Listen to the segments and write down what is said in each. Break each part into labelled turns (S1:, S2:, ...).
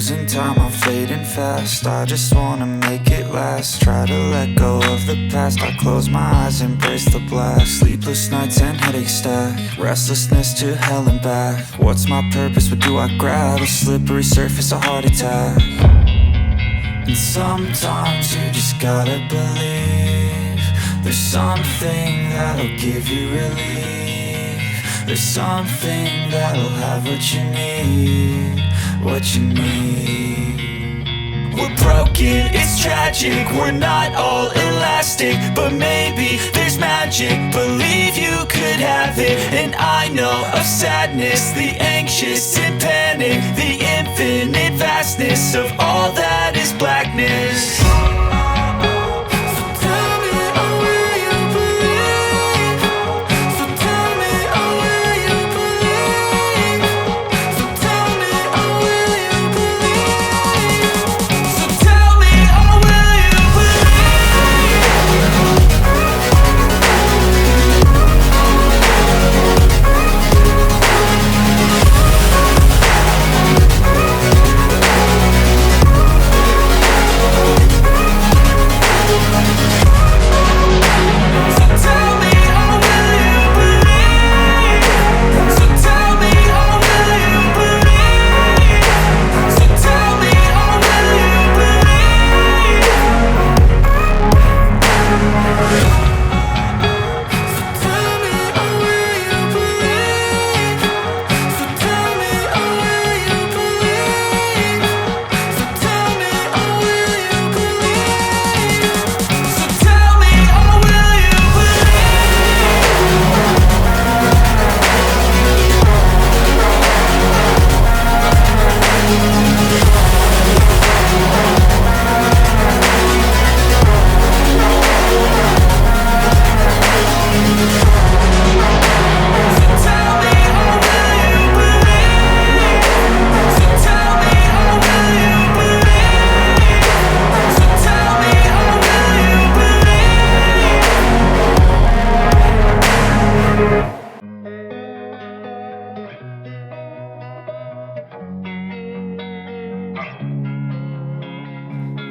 S1: Losing time, I'm fading fast. I just wanna make it last. Try to let go of the past. I close my eyes, embrace the blast. Sleepless nights and headaches stack. Restlessness to hell and back. What's my purpose? What do I grab? A slippery surface, a heart attack. And sometimes you just gotta believe there's something that'll give you relief. There's something that'll have what you need, what you need. We're broken, it's tragic, we're not all elastic, but maybe there's magic. Believe you could have it, and I know of sadness, the anxious and panic, the infinite vastness of all that is blackness.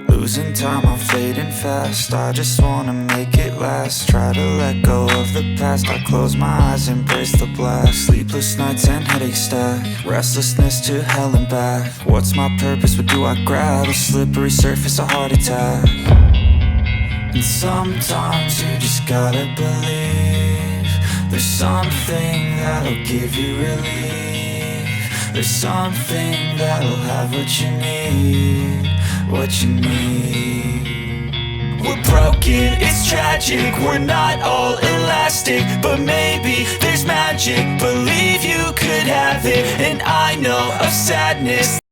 S1: Losing time, I'm fading fast. I just wanna make it last. Try to let go of the past. I close my eyes, embrace the blast. Sleepless nights and headaches stack. Restlessness to hell and back. What's my purpose? What do I grab? A slippery surface, a heart attack. And sometimes you just gotta believe there's something that'll give you relief. There's something that'll have what you need, what you need. We're broken, it's tragic, we're not all elastic, but maybe there's magic. Believe you could have it, and I know of sadness.